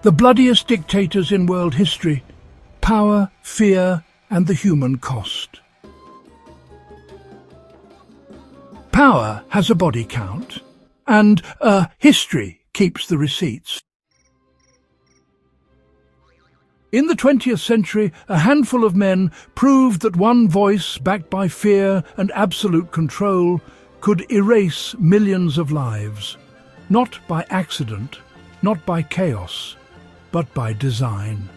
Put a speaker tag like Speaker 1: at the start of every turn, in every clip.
Speaker 1: The bloodiest dictators in world history: power, fear, and the human cost. Power has a body count, and history keeps the receipts. In the 20th century, a handful of men proved that one voice, backed by fear and absolute control, could erase millions of lives, not by accident, not by chaos, but by design.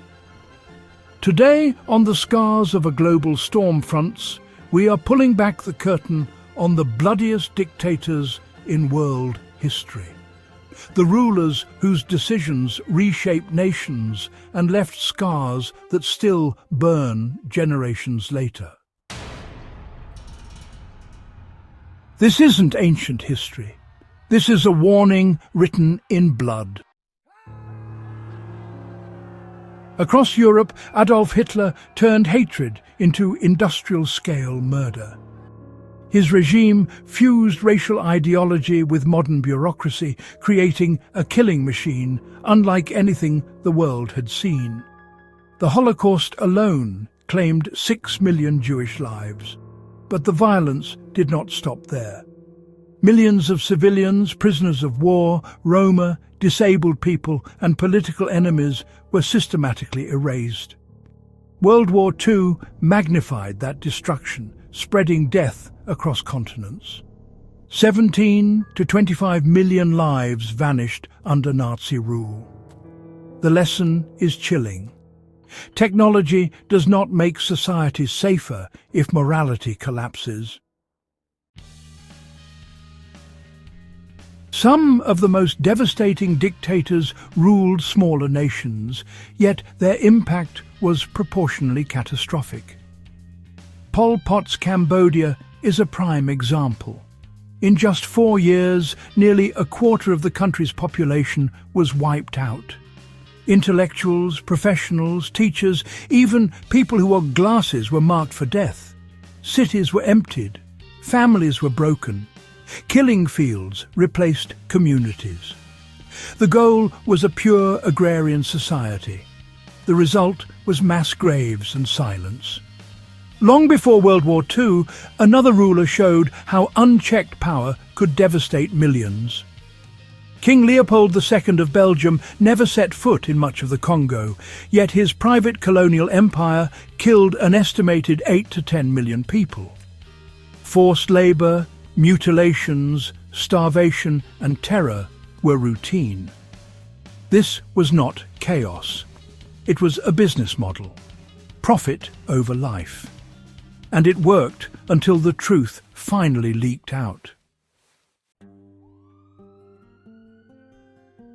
Speaker 1: Today, on the scars of a global storm fronts, we are pulling back the curtain on the bloodiest dictators in world history. The rulers whose decisions reshaped nations and left scars that still burn generations later. This isn't ancient history. This is a warning written in blood. Across Europe, Adolf Hitler turned hatred into industrial-scale murder. His regime fused racial ideology with modern bureaucracy, creating a killing machine unlike anything the world had seen. The Holocaust alone claimed 6 million Jewish lives, but the violence did not stop there. Millions of civilians, prisoners of war, Roma, disabled people, and political enemies were systematically erased. World War II magnified that destruction, spreading death across continents. 17 to 25 million lives vanished under Nazi rule. The lesson is chilling. Technology does not make societies safer if morality collapses. Some of the most devastating dictators ruled smaller nations, yet their impact was proportionally catastrophic. Pol Pot's Cambodia is a prime example. In just 4 years, nearly a quarter of the country's population was wiped out. Intellectuals, professionals, teachers, even people who wore glasses were marked for death. Cities were emptied. Families were broken. Killing fields replaced communities. The goal was a pure agrarian society. The result was mass graves and silence. Long before World War II, another ruler showed how unchecked power could devastate millions. King Leopold II of Belgium never set foot in much of the Congo, yet his private colonial empire killed an estimated 8 to 10 million people. Forced labour, mutilations, starvation and terror were routine. This was not chaos. It was a business model. Profit over life. And it worked until the truth finally leaked out.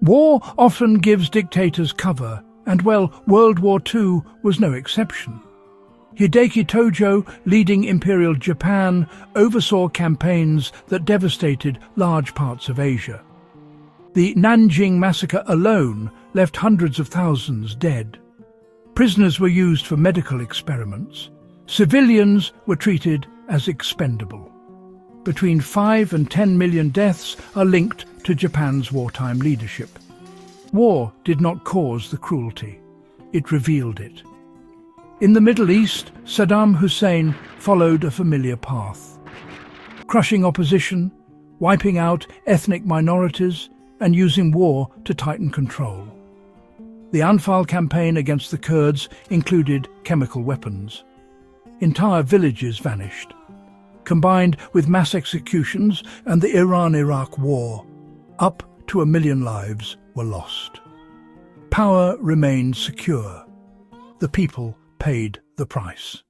Speaker 1: War often gives dictators cover, and well, World War II was no exception. Hideki Tojo, leading Imperial Japan, oversaw campaigns that devastated large parts of Asia. The Nanjing massacre alone left hundreds of thousands dead. Prisoners were used for medical experiments. Civilians were treated as expendable. Between 5 and 10 million deaths are linked to Japan's wartime leadership. War did not cause the cruelty. It revealed it. In the Middle East, Saddam Hussein followed a familiar path. Crushing opposition, wiping out ethnic minorities, and using war to tighten control. The Anfal campaign against the Kurds included chemical weapons. Entire villages vanished. Combined with mass executions and the Iran-Iraq war, up to 1 million lives were lost. Power remained secure. The people paid the price.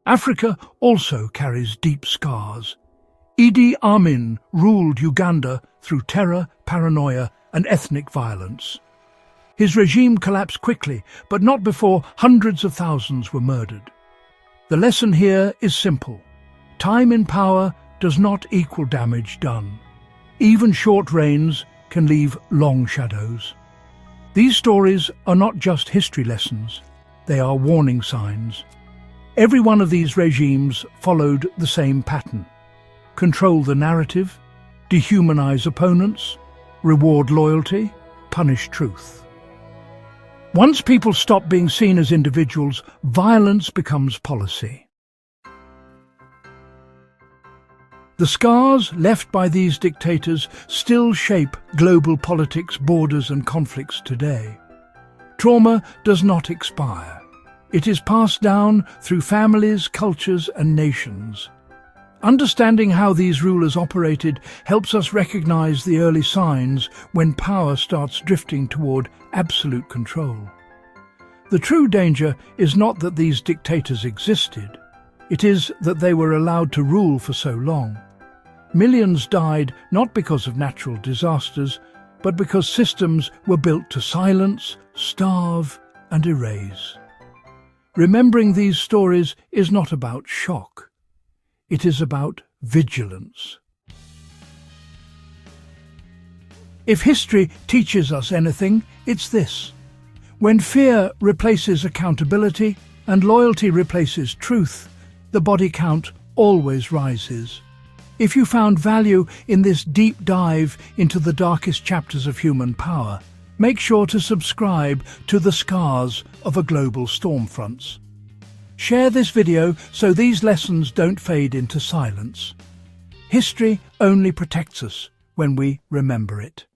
Speaker 1: Africa also carries deep scars. Idi Amin ruled Uganda through terror, paranoia, and ethnic violence. His regime collapsed quickly, but not before hundreds of thousands were murdered. The lesson here is simple. Time in power does not equal damage done. Even short reigns can leave long shadows. These stories are not just history lessons, they are warning signs. Every one of these regimes followed the same pattern. Control the narrative, dehumanize opponents, reward loyalty, punish truth. Once people stop being seen as individuals, violence becomes policy. The scars left by these dictators still shape global politics, borders and conflicts today. Trauma does not expire. It is passed down through families, cultures and nations. Understanding how these rulers operated helps us recognize the early signs when power starts drifting toward absolute control. The true danger is not that these dictators existed. It is that they were allowed to rule for so long. Millions died not because of natural disasters, but because systems were built to silence, starve, and erase. Remembering these stories is not about shock. It is about vigilance. If history teaches us anything, it's this. When fear replaces accountability and loyalty replaces truth, the body count always rises. If you found value in this deep dive into the darkest chapters of human power, make sure to subscribe to The Scars of a Global Stormfronts. Share this video so these lessons don't fade into silence. History only protects us when we remember it.